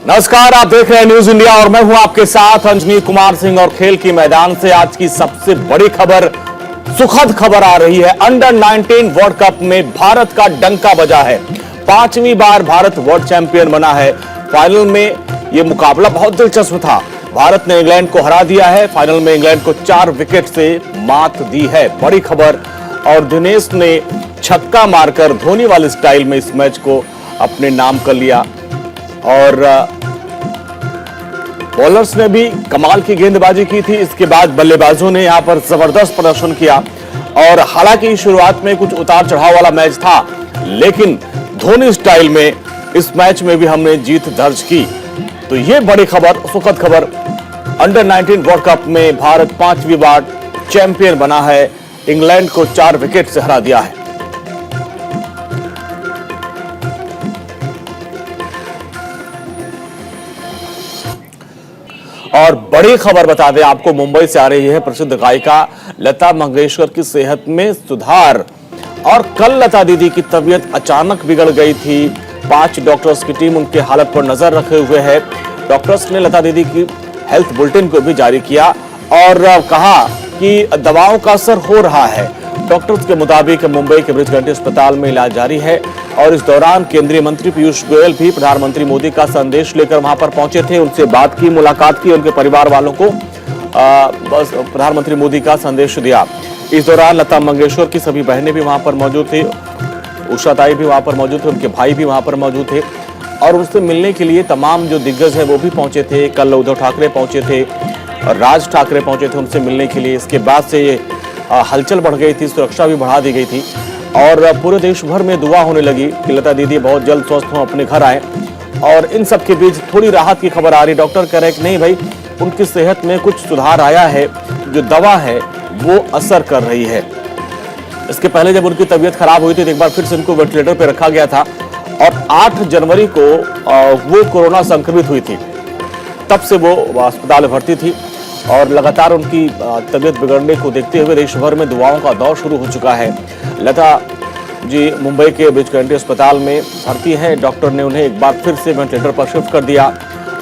नमस्कार, आप देख रहे हैं न्यूज इंडिया और मैं हूं आपके साथ अंजनी कुमार सिंह। और खेल की मैदान से आज की सबसे बड़ी खबर, सुखद खबर आ रही है। अंडर 19 वर्ल्ड कप में भारत का डंका बजा है। 5वीं बार भारत वर्ल्ड चैंपियन बना है। फाइनल में यह मुकाबला बहुत दिलचस्प था। भारत ने इंग्लैंड को हरा दिया है। फाइनल में इंग्लैंड को 4 विकेट से मात दी है। बड़ी खबर। और दिनेश ने छक्का मारकर धोनी वाले स्टाइल में इस मैच को अपने नाम कर लिया। और बॉलर्स ने भी कमाल की गेंदबाजी की थी। इसके बाद बल्लेबाजों ने यहां पर जबरदस्त प्रदर्शन किया। और हालांकि शुरुआत में कुछ उतार चढ़ाव वाला मैच था, लेकिन धोनी स्टाइल में इस मैच में भी हमने जीत दर्ज की। तो ये बड़ी खबर, सुखद खबर। अंडर 19 वर्ल्ड कप में भारत 5वीं बार चैंपियन बना है। इंग्लैंड को 4 विकेट से हरा दिया है। और बड़ी खबर बता दें आपको, मुंबई से आ रही है। प्रसिद्ध गायिका लता मंगेशकर की सेहत में सुधार। और कल लता दीदी की तबीयत अचानक बिगड़ गई थी। 5 डॉक्टर्स की टीम उनके हालत पर नजर रखे हुए है। डॉक्टर्स ने लता दीदी की हेल्थ बुलेटिन को भी जारी किया और कहा कि दवाओं का असर हो रहा है। डॉक्टर्स के मुताबिक मुंबई के ब्रिज घंटी अस्पताल में इलाज जारी है। और इस दौरान केंद्रीय मंत्री पीयूष गोयल भी प्रधानमंत्री मोदी का संदेश लेकर वहां पर पहुंचे थे। उनसे बात की, मुलाकात की, उनके परिवार वालों को बस प्रधानमंत्री मोदी का संदेश दिया। इस दौरान लता मंगेशकर की सभी बहनें भी वहां पर मौजूद थी। उषा ताई भी वहां पर मौजूद थे, उनके भाई भी वहां पर मौजूद थे। और उनसे मिलने के लिए तमाम जो दिग्गज है वो भी पहुंचे थे। कल उद्धव ठाकरे पहुंचे थे और राज ठाकरे पहुंचे थे उनसे मिलने के लिए। इसके बाद से हलचल बढ़ गई थी, सुरक्षा भी बढ़ा दी गई थी। और पूरे देश भर में दुआ होने लगी कि लता दीदी बहुत जल्द स्वस्थ हों, अपने घर आए। और इन सब के बीच थोड़ी राहत की खबर आ रही। डॉक्टर कह रहे हैं कि नहीं भाई, उनकी सेहत में कुछ सुधार आया है, जो दवा है वो असर कर रही है। इसके पहले जब उनकी तबीयत खराब हुई थी तो एक बार फिर से उनको वेंटिलेटर पर रखा गया था। और 8 जनवरी को वो कोरोना संक्रमित हुई थी। तब से वो अस्पताल में भर्ती थी। और लगातार उनकी तबीयत बिगड़ने को देखते हुए देश भर में दुआओं का दौर शुरू हो चुका है। लता जी मुंबई के ब्रिज घंटी अस्पताल में भर्ती हैं। डॉक्टर ने उन्हें एक बार फिर से वेंटिलेटर पर शिफ्ट कर दिया।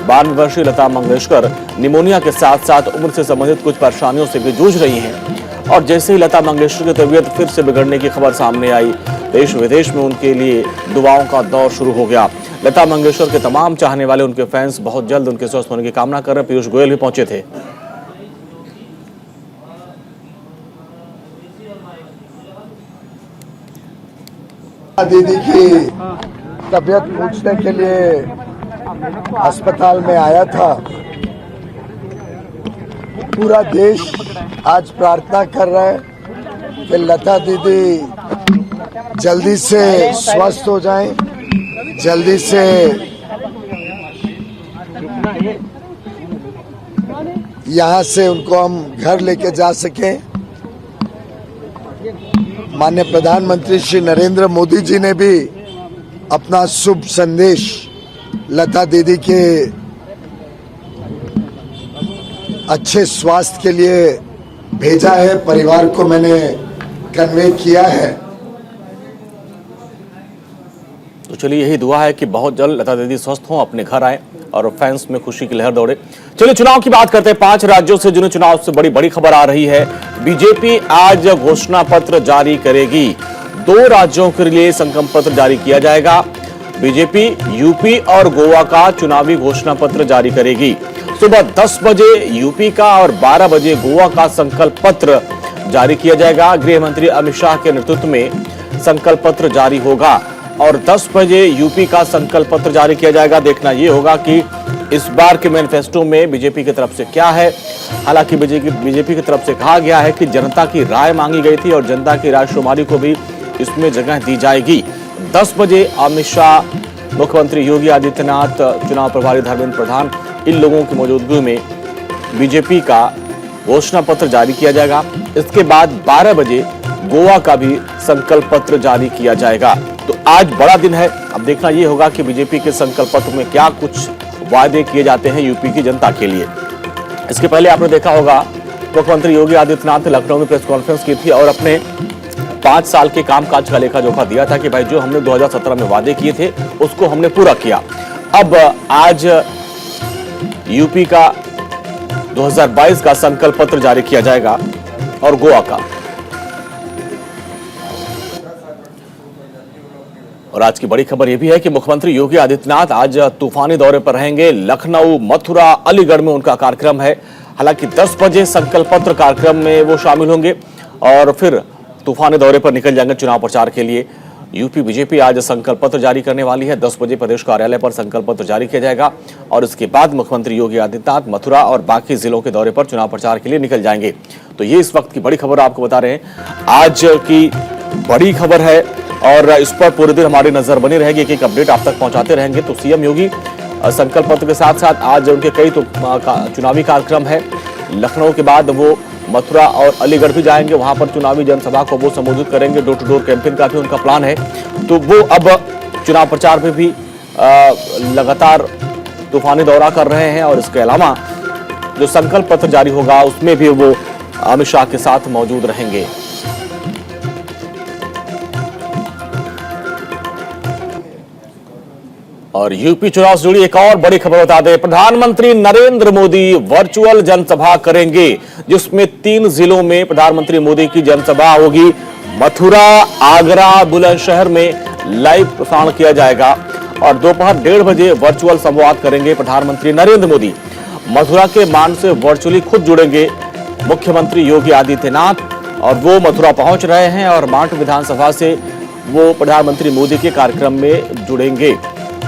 92 वर्षीय लता मंगेशकर निमोनिया के साथ साथ उम्र से संबंधित कुछ परेशानियों से भी जूझ रही हैं। और जैसे ही लता मंगेशकर की तबीयत फिर से बिगड़ने की खबर सामने आई, देश विदेश में उनके लिए दुआओं का दौर शुरू हो गया। लता मंगेशकर के तमाम चाहने वाले, उनके फैंस बहुत जल्द उनके स्वस्थ होने की कामना कर रहे। पीयूष गोयल भी पहुंचे थे। दीदी की तबीयत पूछने के लिए अस्पताल में आया था। पूरा देश आज प्रार्थना कर रहा है कि लता दीदी जल्दी से स्वस्थ हो जाएं, जल्दी से यहाँ से उनको हम घर लेके जा सकें। माननीय प्रधानमंत्री श्री नरेंद्र मोदी जी ने भी अपना शुभ संदेश लता दीदी के अच्छे स्वास्थ्य के लिए भेजा है। परिवार को मैंने कन्वे किया है। तो चलिए, यही दुआ है कि बहुत जल्द लता दीदी स्वस्थ हों, अपने घर आए और फैंस में खुशी की लहर दौड़े। चलिए, चुनाव की बात करते हैं। 5 राज्यों से जुड़े चुनाव से बड़ी खबर आ रही है। बीजेपी आज घोषणा पत्र जारी करेगी। 2 राज्यों के लिए संकल्प पत्र जारी किया जाएगा। बीजेपी यूपी और गोवा का चुनावी घोषणा पत्र जारी करेगी। सुबह 10 बजे यूपी का और 12 बजे गोवा का संकल्प पत्र जारी किया जाएगा। गृह मंत्री अमित शाह के नेतृत्व में संकल्प पत्र जारी होगा और 10 बजे यूपी का संकल्प पत्र जारी किया जाएगा। देखना यह होगा कि इस बार के मैनिफेस्टो में बीजेपी की तरफ से क्या है। हालांकि बीजेपी की तरफ से कहा गया है कि जनता की राय मांगी गई थी और जनता की रायशुमारी को भी इसमें जगह दी जाएगी। 10 बजे अमित शाह, मुख्यमंत्री योगी आदित्यनाथ, चुनाव प्रभारी धर्मेंद्र प्रधान, इन लोगों की मौजूदगी में बीजेपी का घोषणा पत्र जारी किया जाएगा। इसके बाद 12 बजे गोवा का भी संकल्प पत्र जारी किया जाएगा। तो आज बड़ा दिन है। अब देखना यह होगा कि बीजेपी के संकल्प पत्र में क्या कुछ वायदे किए जाते हैं यूपी की जनता के लिए। इसके पहले आपने देखा होगा, मुख्यमंत्री योगी आदित्यनाथ ने लखनऊ में प्रेस कॉन्फ्रेंस की थी और अपने 5 साल के कामकाज का लेखा जोखा दिया था कि भाई जो हमने 2017 में वादे किए थे उसको हमने पूरा किया। अब आज यूपी का 2022 का संकल्प पत्र जारी किया जाएगा और गोवा का। और आज की बड़ी खबर यह भी है कि मुख्यमंत्री योगी आदित्यनाथ आज तूफानी दौरे पर रहेंगे। लखनऊ, मथुरा, अलीगढ़ में उनका कार्यक्रम है। हालांकि 10 बजे संकल्प पत्र कार्यक्रम में वो शामिल होंगे और फिर तूफानी दौरे पर निकल जाएंगे चुनाव प्रचार के लिए। यूपी बीजेपी आज संकल्प पत्र जारी करने वाली है। 10 बजे प्रदेश कार्यालय पर संकल्प पत्र जारी किया जाएगा और इसके बाद मुख्यमंत्री योगी आदित्यनाथ मथुरा और बाकी जिलों के दौरे पर चुनाव प्रचार के लिए निकल जाएंगे। तो ये इस वक्त की बड़ी खबर आपको बता रहे हैं। आज की बड़ी खबर है और इस पर पूरे दिन हमारी नजर बनी रहेगी। एक अपडेट आप तक पहुंचाते रहेंगे। तो सीएम योगी संकल्प पत्र के साथ साथ आज उनके कई चुनावी कार्यक्रम है। लखनऊ के बाद वो मथुरा और अलीगढ़ भी जाएंगे। वहां पर चुनावी जनसभा को वो संबोधित करेंगे। डोर टू डोर कैंपेन का भी उनका प्लान है। तो वो अब चुनाव प्रचार में भी लगातार तूफानी दौरा कर रहे हैं और इसके अलावा जो संकल्प पत्र जारी होगा उसमें भी वो अमित शाह के साथ मौजूद रहेंगे। और यूपी चुनाव से जुड़ी एक और बड़ी खबर बता दें। प्रधानमंत्री नरेंद्र मोदी वर्चुअल जनसभा करेंगे, जिसमें 3 जिलों में प्रधानमंत्री मोदी की जनसभा होगी। मथुरा, आगरा, बुलंदशहर में लाइव प्रसारण किया जाएगा और दोपहर 1:30 बजे वर्चुअल संवाद करेंगे प्रधानमंत्री नरेंद्र मोदी। मथुरा के मान से वर्चुअली खुद जुड़ेंगे मुख्यमंत्री योगी आदित्यनाथ और वो मथुरा पहुंच रहे हैं और मांड विधानसभा से वो प्रधानमंत्री मोदी के कार्यक्रम में जुड़ेंगे।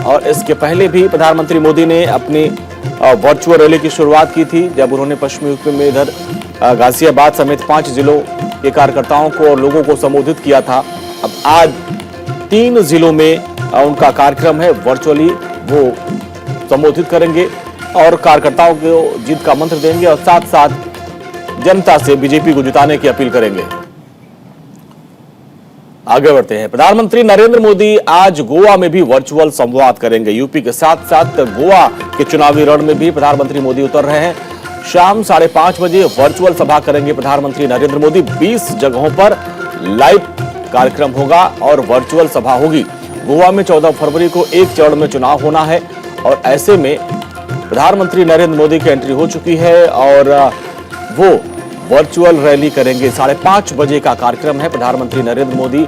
और इसके पहले भी प्रधानमंत्री मोदी ने अपनी वर्चुअल रैली की शुरुआत की थी, जब उन्होंने पश्चिमी यूपी में इधर गाजियाबाद समेत 5 जिलों के कार्यकर्ताओं को और लोगों को संबोधित किया था। अब आज 3 जिलों में उनका कार्यक्रम है। वर्चुअली वो संबोधित करेंगे और कार्यकर्ताओं को जीत का मंत्र देंगे और साथ साथ जनता से बीजेपी को जिताने की अपील करेंगे। आगे बढ़ते हैं। प्रधानमंत्री नरेंद्र मोदी आज गोवा में भी वर्चुअल संवाद करेंगे। यूपी के साथ साथ गोवा के चुनावी रण में भी प्रधानमंत्री मोदी उतर रहे हैं। शाम 5:30 बजे वर्चुअल सभा करेंगे प्रधानमंत्री नरेंद्र मोदी। 20 जगहों पर लाइव कार्यक्रम होगा और वर्चुअल सभा होगी। गोवा में 14 फरवरी को एक चरण में चुनाव होना है और ऐसे में प्रधानमंत्री नरेंद्र मोदी की एंट्री हो चुकी है और वो वर्चुअल रैली करेंगे। 5:30 बजे का कार्यक्रम है। प्रधानमंत्री नरेंद्र मोदी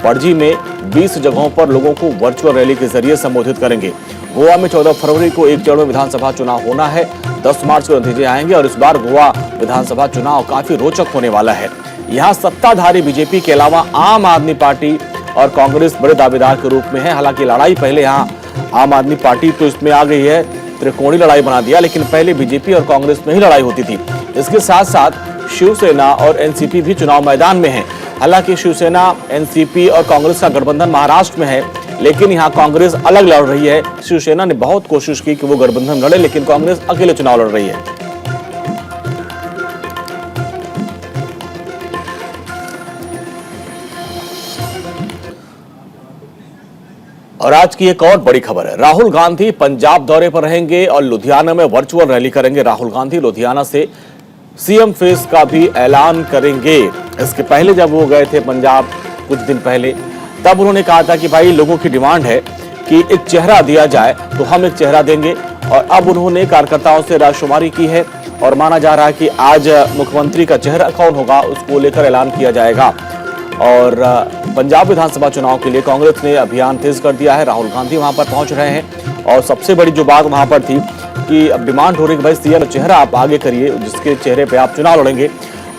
पणजी में 20 जगहों पर लोगों को वर्चुअल रैली के जरिए संबोधित करेंगे। गोवा में 14 फरवरी को एक चरण में विधानसभा चुनाव होना है। 10 मार्च को नतीजे आएंगे और इस बार गोवा विधानसभा चुनाव काफी रोचक होने वाला है। यहाँ सत्ताधारी बीजेपी के अलावा आम आदमी पार्टी और कांग्रेस बड़े दावेदार के रूप में है। हालांकि लड़ाई पहले यहाँ आम आदमी पार्टी तो इसमें आ गई है, त्रिकोणीय लड़ाई बना दिया, लेकिन पहले बीजेपी और कांग्रेस में ही लड़ाई होती थी। इसके साथ साथ शिवसेना और एनसीपी भी चुनाव मैदान में है। हालांकि शिवसेना, एनसीपी और कांग्रेस का गठबंधन महाराष्ट्र में है, लेकिन यहां कांग्रेस अलग लड़ रही है। शिवसेना ने बहुत कोशिश की कि वो गठबंधन लड़े, लेकिन कांग्रेस अकेले चुनाव लड़ रही है। और आज की एक और बड़ी खबर है। राहुल गांधी पंजाब दौरे पर रहेंगे और लुधियाना में वर्चुअल रैली करेंगे। राहुल गांधी लुधियाना से सीएम फेस का भी ऐलान करेंगे। इसके पहले जब वो गए थे पंजाब कुछ दिन पहले, तब उन्होंने कहा था कि भाई लोगों की डिमांड है कि एक चेहरा दिया जाए, तो हम एक चेहरा देंगे। और अब उन्होंने कार्यकर्ताओं से रायशुमारी की है और माना जा रहा है कि आज मुख्यमंत्री का चेहरा कौन होगा उसको लेकर ऐलान किया जाएगा। और पंजाब विधानसभा चुनाव के लिए कांग्रेस ने अभियान तेज कर दिया है। राहुल गांधी वहां पर पहुंच रहे हैं और सबसे बड़ी जो बात वहां पर थी कि अब डिमांड हो रही कि भाई सीएम चेहरा आप आगे करिए, जिसके चेहरे पे आप चुनाव लड़ेंगे।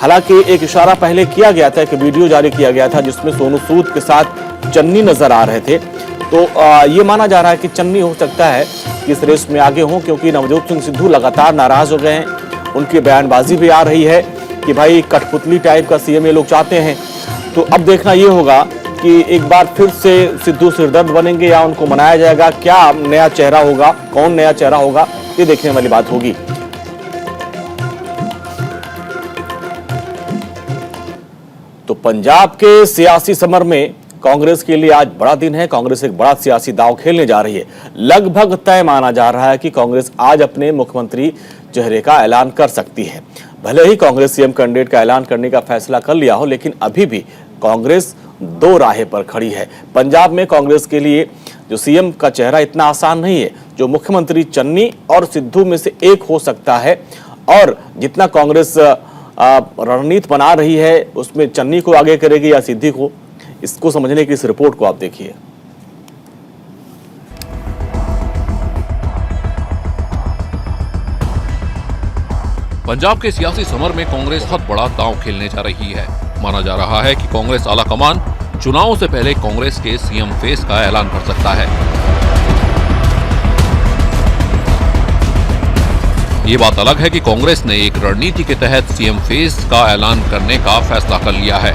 हालांकि एक इशारा पहले किया गया था, एक वीडियो जारी किया गया था जिसमें सोनू सूद के साथ चन्नी नजर आ रहे थे। तो ये माना जा रहा है कि चन्नी हो सकता है कि इस रेस में आगे हो, क्योंकि नवजोत सिंह सिद्धू लगातार नाराज हो गए हैं। उनकी बयानबाजी भी आ रही है कि भाई कठपुतली टाइप का सीएम ये लोग चाहते हैं। तो अब देखना ये होगा कि एक बार फिर से सिद्धू सिरदर्द बनेंगे या उनको मनाया जाएगा। क्या नया चेहरा होगा, कौन नया चेहरा होगा, ये देखने वाली बात होगी। तो पंजाब के सियासी समर में कांग्रेस के लिए आज बड़ा दिन है। कांग्रेस एक बड़ा सियासी दांव खेलने जा रही है। लगभग तय माना जा रहा है कि कांग्रेस आज अपने मुख्यमंत्री चेहरे का ऐलान कर सकती है। भले ही कांग्रेस सीएम कैंडिडेट का ऐलान करने का फैसला कर लिया हो, लेकिन अभी भी कांग्रेस 2 राहें पर खड़ी है। पंजाब में कांग्रेस के लिए जो सीएम का चेहरा इतना आसान नहीं है। जो मुख्यमंत्री चन्नी और सिद्धू में से एक हो सकता है, और जितना कांग्रेस रणनीति बना रही है उसमें चन्नी को आगे करेगी या सिद्धू को, इसको समझने की इस रिपोर्ट को आप देखिए। पंजाब के सियासी समर में कांग्रेस बहुत बड़ा दांव खेलने जा रही है। माना जा रहा है कि कांग्रेस आलाकमान चुनावों से पहले कांग्रेस के सीएम फेस का ऐलान कर सकता है। ये बात अलग है कि कांग्रेस ने एक रणनीति के तहत सीएम फेस का ऐलान करने का फैसला कर लिया है,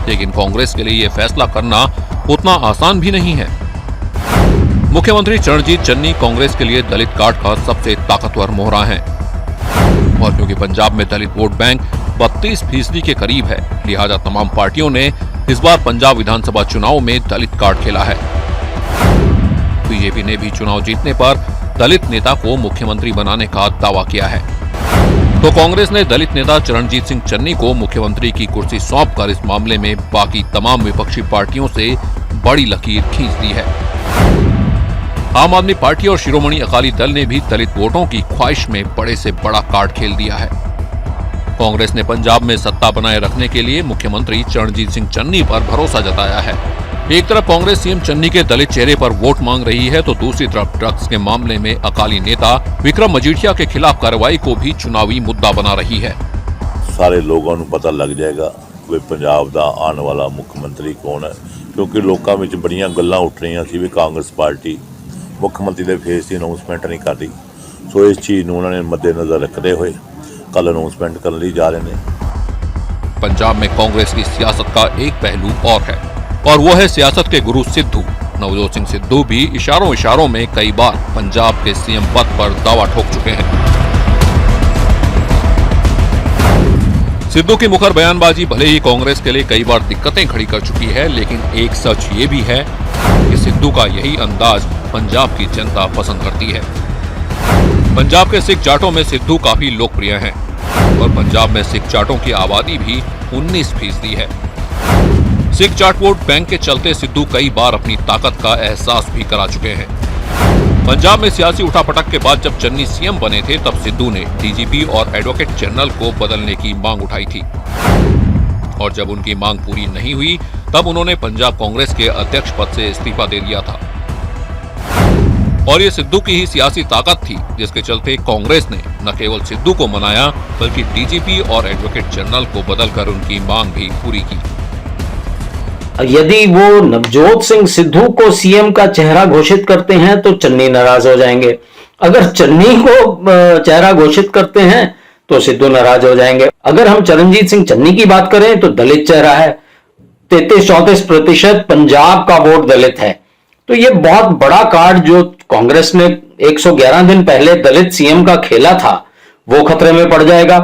लेकिन कांग्रेस के लिए यह फैसला करना उतना आसान भी नहीं है। मुख्यमंत्री चरणजीत चन्नी कांग्रेस के लिए दलित कार्ड का सबसे ताकतवर मोहरा है, और क्योंकि पंजाब में दलित वोट बैंक 32% के करीब है, लिहाजा तमाम पार्टियों ने इस बार पंजाब विधानसभा चुनाव में दलित कार्ड खेला है। बीजेपी ने भी चुनाव जीतने पर दलित नेता को मुख्यमंत्री बनाने का दावा किया है, तो कांग्रेस ने दलित नेता चरणजीत सिंह चन्नी को मुख्यमंत्री की कुर्सी सौंपकर इस मामले में बाकी तमाम विपक्षी पार्टियों से बड़ी लकीर खींच दी है। आम आदमी पार्टी और शिरोमणि अकाली दल ने भी दलित वोटों की ख्वाहिश में बड़े से बड़ा कार्ड खेल दिया है। कांग्रेस ने पंजाब में सत्ता बनाए रखने के लिए मुख्यमंत्री चरणजीत सिंह चन्नी पर भरोसा जताया है। एक तरफ कांग्रेस सीएम चन्नी के दलित चेहरे पर वोट मांग रही है, तो दूसरी तरफ ड्रग्स के मामले में अकाली नेता विक्रम मजीठिया के खिलाफ कार्रवाई को भी चुनावी मुद्दा बना रही है। सारे लोगों को पता लग जाएगा कि पंजाब का आने वाला मुख्यमंत्री कौन है, क्योंकि लोगों में बड़ियां गल्लां उठ रही सी भी कांग्रेस पार्टी मुख्यमंत्री के फेस की अनाउंसमेंट नहीं कर रही। सो इस चीज़ को उन्होंने मद्देनजर रखते हुए कल अनाउंसमेंट करने लिए जा रहे हैं। पंजाब में कांग्रेस की सियासत का एक पहलू और है, और वो है सियासत के गुरु सिद्धू। नवजोत सिंह सिद्धू भी इशारों में कई बार पंजाब के सीएम पद पर दावा ठोक चुके हैं। सिद्धू की मुखर बयानबाजी भले ही कांग्रेस के लिए कई बार दिक्कतें खड़ी कर चुकी है, लेकिन एक सच ये भी है कि सिद्धू का यही अंदाज पंजाब की जनता पसंद करती है। पंजाब के सिख जाटों में सिद्धू काफी लोकप्रिय हैं, और पंजाब में सिख जाटों की आबादी भी 19% है। सिख जाट वोट बैंक के चलते सिद्धू कई बार अपनी ताकत का एहसास भी करा चुके हैं। पंजाब में सियासी उठापटक के बाद जब चन्नी सीएम बने थे, तब सिद्धू ने डीजीपी और एडवोकेट जनरल को बदलने की मांग उठाई थी, और जब उनकी मांग पूरी नहीं हुई तब उन्होंने पंजाब कांग्रेस के अध्यक्ष पद से इस्तीफा दे दिया था। और ये सिद्धू की ही सियासी ताकत थी, जिसके चलते कांग्रेस ने न केवल सिद्धू को मनाया, बल्कि डीजीपी और एडवोकेट जनरल को बदलकर उनकी मांग भी पूरी की। यदि वो नवजोत सिंह सिद्धू को सीएम का चेहरा घोषित करते हैं तो चन्नी नाराज हो जाएंगे। अगर चन्नी को चेहरा घोषित करते हैं तो सिद्धू नाराज हो जाएंगे। अगर हम चरणजीत सिंह चन्नी की बात करें तो दलित चेहरा है, 33-34% पंजाब का वोट दलित है। तो ये बहुत बड़ा कार्ड जो कांग्रेस ने 111 दिन पहले दलित सीएम का खेला था, वो खतरे में पड़ जाएगा,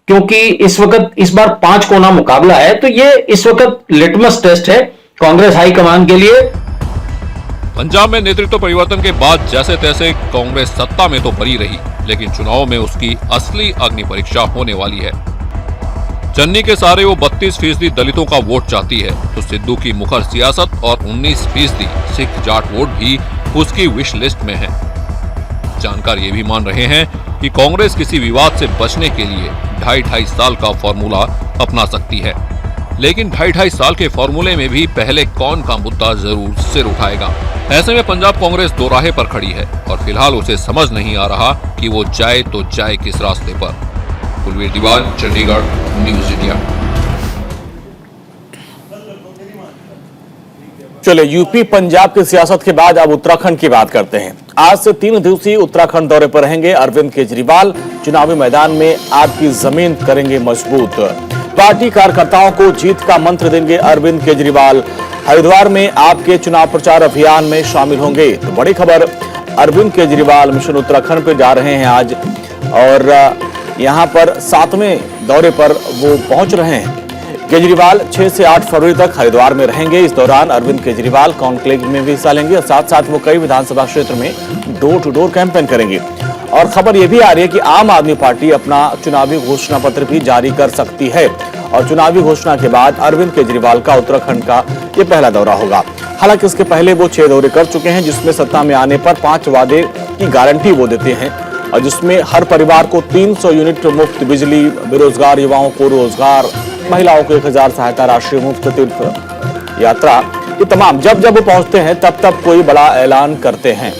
क्योंकि इस वक्त इस बार 5 कोना मुकाबला है। तो ये इस वक्त लिटमस टेस्ट है कांग्रेस हाईकमान के लिए। पंजाब में नेतृत्व परिवर्तन के बाद जैसे तैसे कांग्रेस सत्ता में तो बनी रही, लेकिन चुनाव में उसकी असली अग्नि परीक्षा होने वाली है। चन्नी के सारे वो 32% दलितों का वोट चाहती है, तो सिद्धू की मुखर सियासत और 19% सिख जाट वोट भी उसकी विश लिस्ट में है। जानकार ये भी मान रहे हैं कि कांग्रेस किसी विवाद से बचने के लिए 2.5 साल का फॉर्मूला अपना सकती है, लेकिन 2.5 साल के फॉर्मूले में भी पहले कौन का मुद्दा जरूर सिर उठाएगा। ऐसे में पंजाब कांग्रेस दो राहे पर खड़ी है, और फिलहाल उसे समझ नहीं आ रहा कि वो जाए तो जाए किस रास्ते पर। कुलवीर दीवान, चंडीगढ़, न्यूज इंडिया। चलिए, यूपी पंजाब की सियासत के बाद अब उत्तराखंड की बात करते हैं। आज से 3 दिवसीय उत्तराखंड दौरे पर रहेंगे अरविंद केजरीवाल। चुनावी मैदान में आपकी जमीन करेंगे मजबूत। पार्टी कार्यकर्ताओं को जीत का मंत्र देंगे अरविंद केजरीवाल। हरिद्वार में आपके चुनाव प्रचार अभियान में शामिल होंगे। तो बड़ी खबर, अरविंद केजरीवाल मिशन उत्तराखंड पे जा रहे हैं आज, और यहां पर 7वें दौरे पर वो पहुंच रहे हैं। केजरीवाल 6 से 8 फरवरी तक हरिद्वार में रहेंगे। इस दौरान अरविंद केजरीवाल कॉन्क्लेव में भी हिस्सा लेंगे, और साथ साथ वो कई विधानसभा क्षेत्र में डोर टू डोर कैंपेन करेंगे। और खबर यह भी आ रही है कि आम आदमी पार्टी अपना चुनावी घोषणा पत्र भी जारी कर सकती है, और चुनावी घोषणा के बाद अरविंद केजरीवाल का उत्तराखंड का ये पहला दौरा होगा। हालांकि इसके पहले वो 6 दौरे कर चुके हैं, जिसमें सत्ता में आने पर 5 वादे की गारंटी वो देते हैं और जिसमें हर परिवार को 300 यूनिट मुफ्त बिजली, बेरोजगार युवाओं को रोजगार, महिलाओं को 1000 सहायता राशि, मुफ्त तीर्थ यात्रा, ये तमाम जब जब वो पहुंचते हैं तब तब कोई बड़ा ऐलान करते हैं।